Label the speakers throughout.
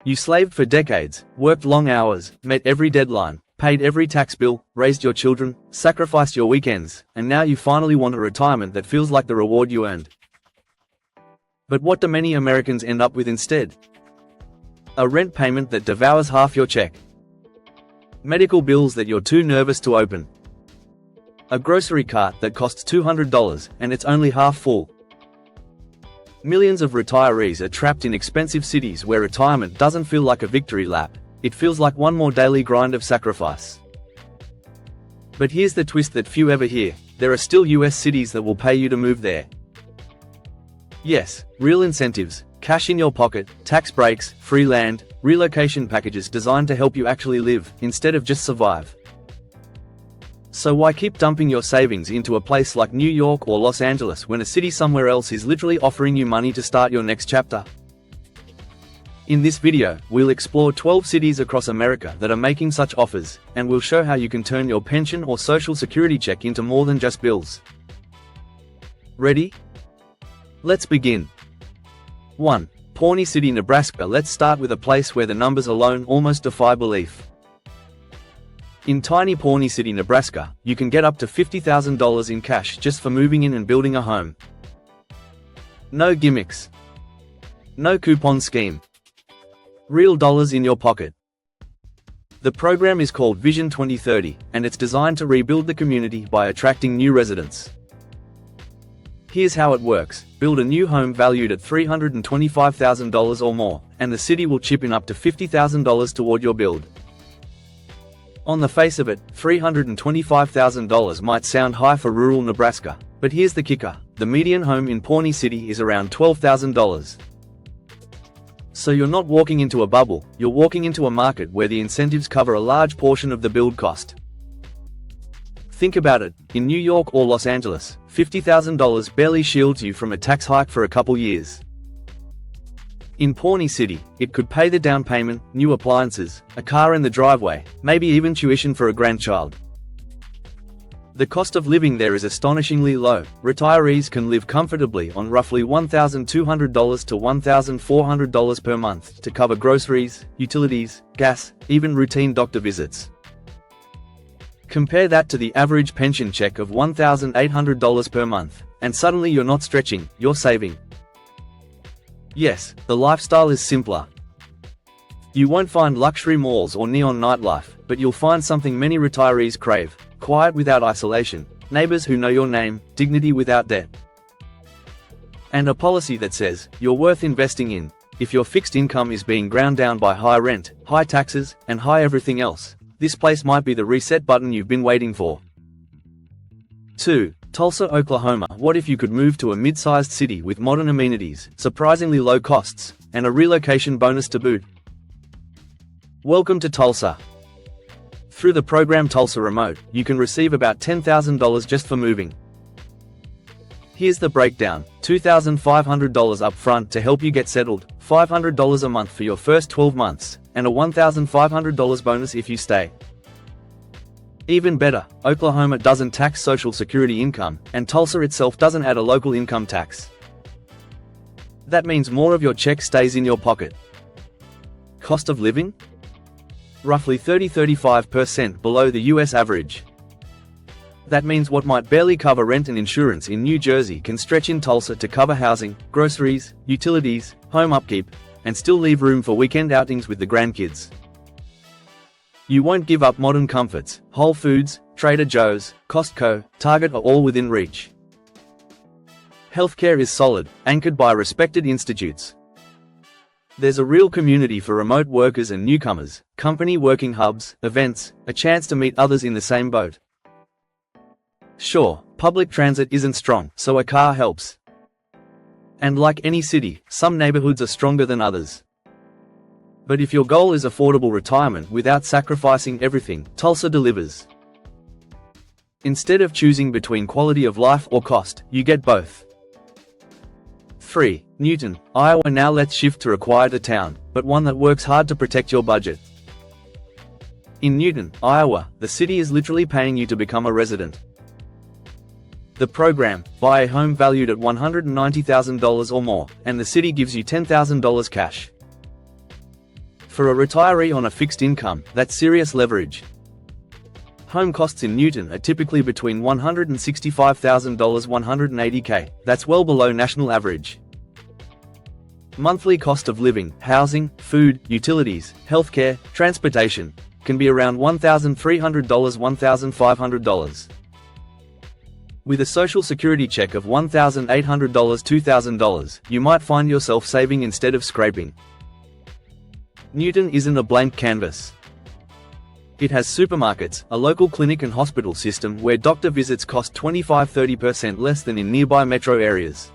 Speaker 1: You slaved for decades, worked long hours, met every deadline, paid every tax bill, raised your children, sacrificed your weekends, and now you finally want a retirement that feels like the reward you earned. But what do many Americans end up with instead? A rent payment that devours half your check. Medical bills that you're too nervous to open. A grocery cart that costs $200 and it's only half full. Millions of retirees are trapped in expensive cities where retirement doesn't feel like a victory lap, it feels like one more daily grind of sacrifice. But here's the twist that few ever hear: there are still US cities that will pay you to move there. Yes, real incentives, cash in your pocket, tax breaks, free land, relocation packages designed to help you actually live, instead of just survive. So why keep dumping your savings into a place like New York or Los Angeles when a city somewhere else is literally offering you money to start your next chapter? In this video, we'll explore 12 cities across America that are making such offers, and we'll show how you can turn your pension or social security check into more than just bills. Ready? Let's begin. 1. Pawnee City, Nebraska. Let's start with a place where the numbers alone almost defy belief. In tiny Pawnee City, Nebraska, you can get up to $50,000 in cash just for moving in and building a home. No gimmicks. No coupon scheme. Real dollars in your pocket. The program is called Vision 2030, and it's designed to rebuild the community by attracting new residents. Here's how it works: build a new home valued at $325,000 or more, and the city will chip in up to $50,000 toward your build. On the face of it, $325,000 might sound high for rural Nebraska, but here's the kicker: the median home in Pawnee City is around $12,000. So you're not walking into a bubble, you're walking into a market where the incentives cover a large portion of the build cost. Think about it: in New York or Los Angeles, $50,000 barely shields you from a tax hike for a couple years. In Pawnee City, it could pay the down payment, new appliances, a car in the driveway, maybe even tuition for a grandchild. The cost of living there is astonishingly low. Retirees can live comfortably on roughly $1,200 to $1,400 per month to cover groceries, utilities, gas, even routine doctor visits. Compare that to the average pension check of $1,800 per month, and suddenly you're not stretching, you're saving. Yes, the lifestyle is simpler. You won't find luxury malls or neon nightlife, but you'll find something many retirees crave: quiet without isolation, neighbors who know your name, dignity without debt. And a policy that says, you're worth investing in. If your fixed income is being ground down by high rent, high taxes, and high everything else, this place might be the reset button you've been waiting for. 2. Tulsa, Oklahoma. What if you could move to a mid-sized city with modern amenities, surprisingly low costs, and a relocation bonus to boot? Welcome to Tulsa. Through the program Tulsa Remote, you can receive about $10,000 just for moving. Here's the breakdown: $2,500 up front to help you get settled, $500 a month for your first 12 months, and a $1,500 bonus if you stay. Even better, Oklahoma doesn't tax Social Security income, and Tulsa itself doesn't add a local income tax. That means more of your check stays in your pocket. Cost of living? Roughly 30–35% below the US average. That means what might barely cover rent and insurance in New Jersey can stretch in Tulsa to cover housing, groceries, utilities, home upkeep, and still leave room for weekend outings with the grandkids. You won't give up modern comforts. Whole Foods, Trader Joe's, Costco, Target are all within reach. Healthcare is solid, anchored by respected institutes. There's a real community for remote workers and newcomers, company working hubs, events, a chance to meet others in the same boat. Sure, public transit isn't strong, so a car helps. And like any city, some neighborhoods are stronger than others. But if your goal is affordable retirement without sacrificing everything, Tulsa delivers. Instead of choosing between quality of life or cost, you get both. 3. Newton, Iowa. Now let's shift to a quieter town, but one that works hard to protect your budget. In Newton, Iowa, the city is literally paying you to become a resident. The program: buy a home valued at $190,000 or more, and the city gives you $10,000 cash. For a retiree on a fixed income, that's serious leverage. Home costs in Newton are typically between $165,000 $180K, that's well below national average. Monthly cost of living, housing, food, utilities, healthcare, transportation, can be around $1,300 $1,500. With a social security check of $1,800 $2,000, you might find yourself saving instead of scraping. Newton isn't a blank canvas. It has supermarkets, a local clinic and hospital system where doctor visits cost 25–30% less than in nearby metro areas.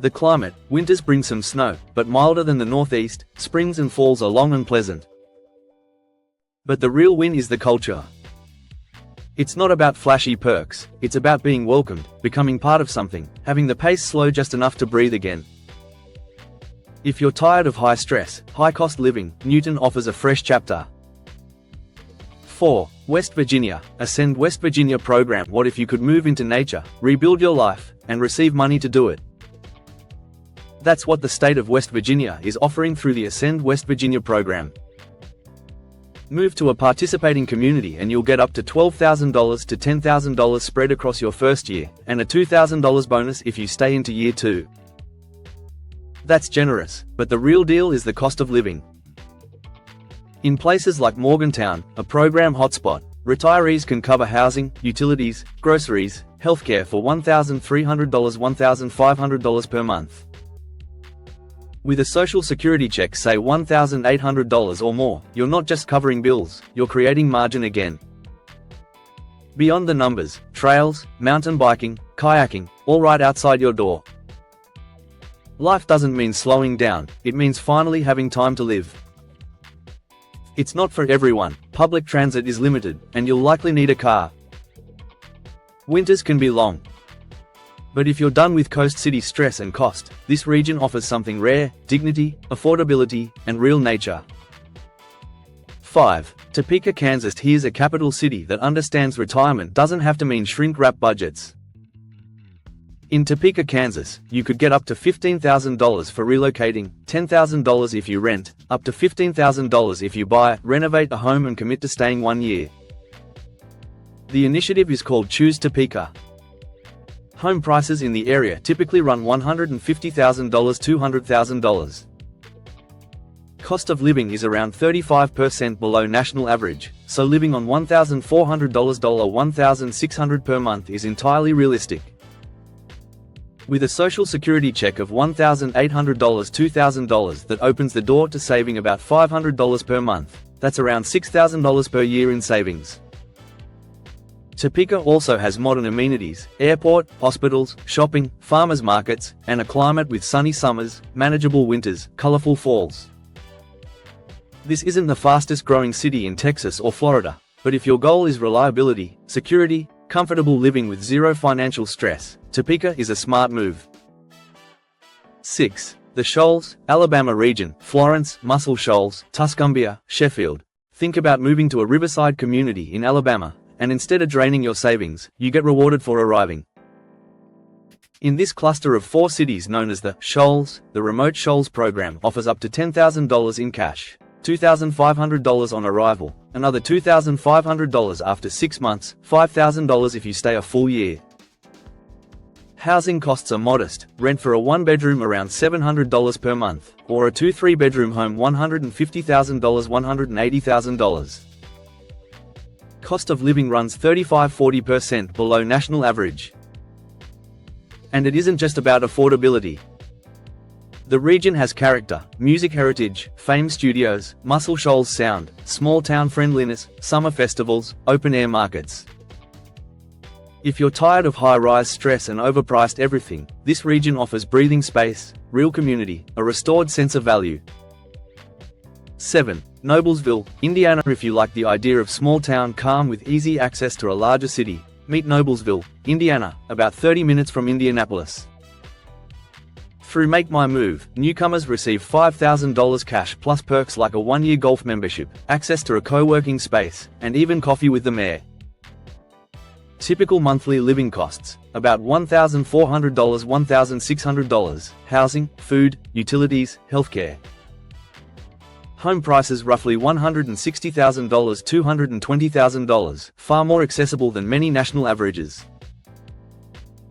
Speaker 1: The climate, winters bring some snow, but milder than the northeast, springs and falls are long and pleasant. But the real win is the culture. It's not about flashy perks, it's about being welcomed, becoming part of something, having the pace slow just enough to breathe again. If you're tired of high stress, high cost living, Newton offers a fresh chapter. 4. West Virginia, Ascend West Virginia program. What if you could move into nature, rebuild your life, and receive money to do it? That's what the state of West Virginia is offering through the Ascend West Virginia program. Move to a participating community and you'll get up to $12,000 to $10,000 spread across your first year, and a $2,000 bonus if you stay into year 2. That's generous, but the real deal is the cost of living. In places like Morgantown, a program hotspot, retirees can cover housing, utilities, groceries, healthcare for $1,300 $1,500 per month. With a social security check, say $1,800 or more, you're not just covering bills, you're creating margin again. Beyond the numbers, trails, mountain biking, kayaking, all right outside your door. Life doesn't mean slowing down, it means finally having time to live. It's not for everyone, public transit is limited, and you'll likely need a car. Winters can be long. But if you're done with coast city stress and cost, this region offers something rare: dignity, affordability, and real nature. 5. Topeka, Kansas. Here's a capital city that understands retirement doesn't have to mean shrink-wrap budgets. In Topeka, Kansas, you could get up to $15,000 for relocating, $10,000 if you rent, up to $15,000 if you buy, renovate a home and commit to staying 1 year. The initiative is called Choose Topeka. Home prices in the area typically run $150,000 $200,000. Cost of living is around 35% below national average, so living on $1,400 $1,600 per month is entirely realistic. With a social security check of $1,800 $2,000 that opens the door to saving about $500 per month, that's around $6,000 per year in savings. Topeka also has modern amenities, airport, hospitals, shopping, farmers markets, and a climate with sunny summers, manageable winters, colorful falls. This isn't the fastest growing city in Texas or Florida, but if your goal is reliability, security, comfortable living with zero financial stress, Topeka is a smart move. 6. The Shoals, Alabama region, Florence, Muscle Shoals, Tuscumbia, Sheffield. Think about moving to a riverside community in Alabama, and instead of draining your savings, you get rewarded for arriving. In this cluster of 4 cities known as the Shoals, the Remote Shoals program offers up to $10,000 in cash, $2,500 on arrival, another $2,500 after 6 months, $5,000 if you stay a full year. Housing costs are modest, rent for a 1-bedroom around $700 per month, or a 2-3-bedroom home $150,000 $180,000. Cost of living runs 35–40% below national average. And it isn't just about affordability. The region has character, music heritage, famed studios, Muscle Shoals sound, small town friendliness, summer festivals, open-air markets. If you're tired of high-rise stress and overpriced everything, this region offers breathing space, real community, a restored sense of value. 7. Noblesville, Indiana. If you like the idea of small-town calm with easy access to a larger city, meet Noblesville, Indiana, about 30 minutes from Indianapolis. Through Make My Move, newcomers receive $5,000 cash plus perks like a 1-year golf membership, access to a co-working space, and even coffee with the mayor. Typical monthly living costs, about $1,400 $1,600, housing, food, utilities, healthcare. Home prices roughly $160,000 $220,000, far more accessible than many national averages.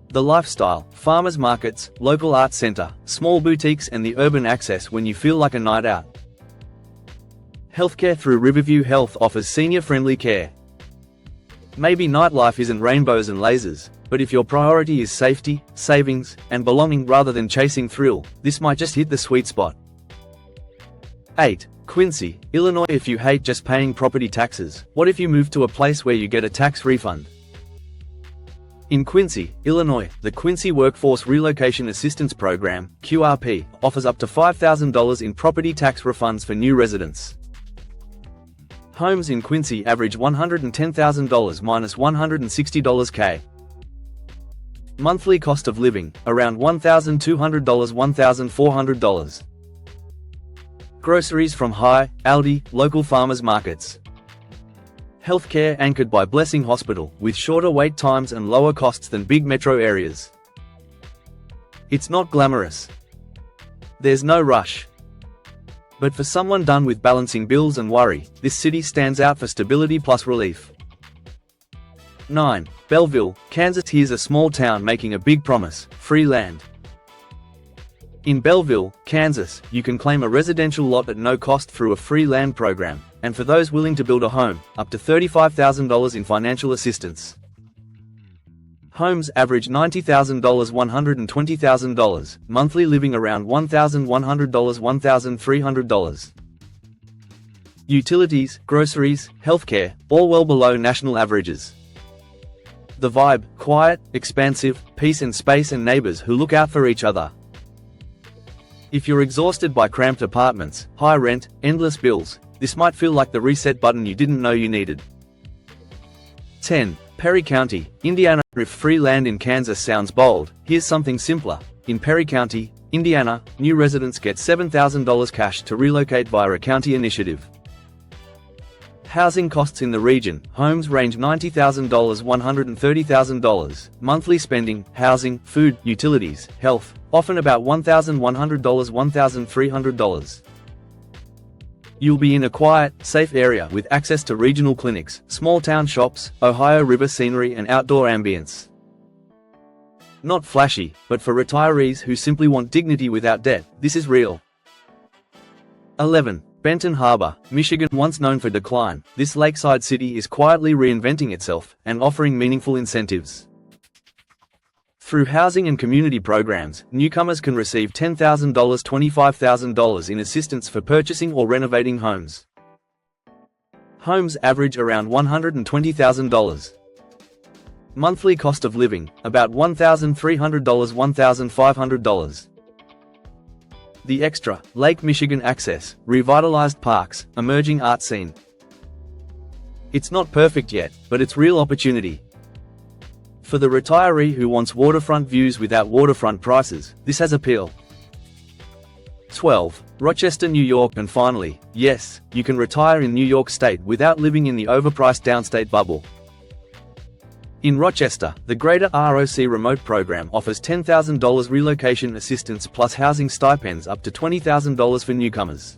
Speaker 1: The lifestyle, farmers markets, local art center, small boutiques and the urban access when you feel like a night out. Healthcare through Riverview Health offers senior-friendly care. Maybe nightlife isn't rainbows and lasers, but if your priority is safety, savings, and belonging rather than chasing thrill, this might just hit the sweet spot. 8. Quincy, Illinois. If you hate just paying property taxes, what if you move to a place where you get a tax refund? In Quincy, Illinois, the Quincy Workforce Relocation Assistance Program, QRP, offers up to $5,000 in property tax refunds for new residents. Homes in Quincy average $110,000 minus $160 K. Monthly cost of living, around $1,200 $1,400. Groceries from High, Aldi, local farmers markets. Healthcare anchored by Blessing Hospital, with shorter wait times and lower costs than big metro areas. It's not glamorous. There's no rush. But for someone done with balancing bills and worry, this city stands out for stability plus relief. 9. Belleville, Kansas. Here's a small town making a big promise: free land. In Belleville, Kansas, you can claim a residential lot at no cost through a free land program, and for those willing to build a home, up to $35,000 in financial assistance. Homes average $90,000 $120,000, monthly living around $1,100 $1,300. Utilities, groceries, healthcare, all well below national averages. The vibe, quiet, expansive, peace and space and neighbors who look out for each other. If you're exhausted by cramped apartments, high rent, endless bills, this might feel like the reset button you didn't know you needed. 10. Perry County, Indiana. If free land in Kansas sounds bold, here's something simpler. In Perry County, Indiana, new residents get $7,000 cash to relocate via a county initiative. Housing costs in the region, homes range $90,000 $130,000, monthly spending, housing, food, utilities, health, often about $1,100 $1,300. You'll be in a quiet, safe area with access to regional clinics, small town shops, Ohio River scenery and outdoor ambience. Not flashy, but for retirees who simply want dignity without debt, this is real. 11. Benton Harbor, Michigan. Once known for decline, this lakeside city is quietly reinventing itself and offering meaningful incentives. Through housing and community programs, newcomers can receive $10,000 $25,000 in assistance for purchasing or renovating homes. Homes average around $120,000. Monthly cost of living, about $1,300 $1,500. The extra, Lake Michigan access, revitalized parks, emerging art scene. It's not perfect yet, but it's real opportunity. For the retiree who wants waterfront views without waterfront prices, this has appeal. 12. Rochester, New York. And finally, yes, you can retire in New York State without living in the overpriced downstate bubble. In Rochester, the Greater ROC Remote Program offers $10,000 relocation assistance plus housing stipends up to $20,000 for newcomers.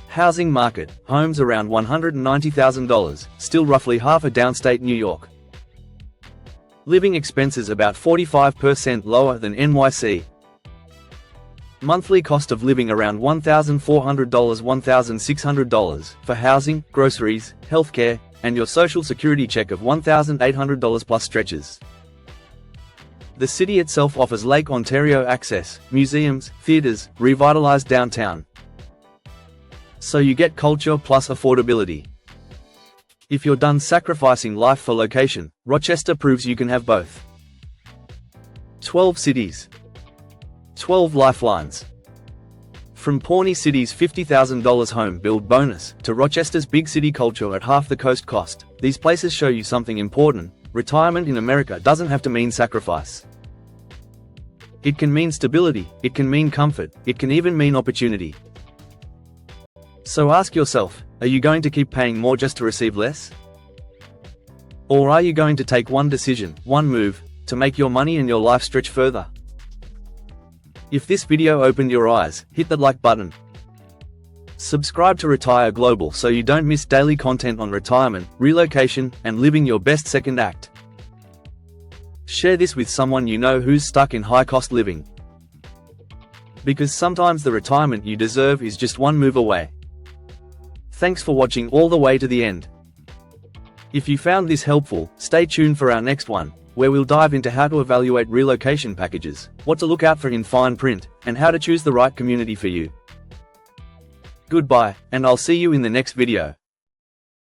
Speaker 1: Housing market, homes around $190,000, still roughly half a downstate New York. Living expenses about 45% lower than NYC. Monthly cost of living around $1,400 $1,600 for housing, groceries, healthcare, and your social security check of $1,800 plus stretches. The city itself offers Lake Ontario access, museums, theaters, revitalized downtown. So you get culture plus affordability. If you're done sacrificing life for location, Rochester proves you can have both. 12 cities. 12 lifelines. From Pawnee City's $50,000 home build bonus, to Rochester's big city culture at half the coast cost, these places show you something important: retirement in America doesn't have to mean sacrifice. It can mean stability, it can mean comfort, it can even mean opportunity. So ask yourself, are you going to keep paying more just to receive less? Or are you going to take one decision, one move, to make your money and your life stretch further? If this video opened your eyes, hit that like button. Subscribe to Retire Global so you don't miss daily content on retirement, relocation, and living your best second act. Share this with someone you know who's stuck in high-cost living. Because sometimes the retirement you deserve is just one move away. Thanks for watching all the way to the end. If you found this helpful, stay tuned for our next one, where we'll dive into how to evaluate relocation packages, what to look out for in fine print, and how to choose the right community for you. Goodbye, and I'll see you in the next video.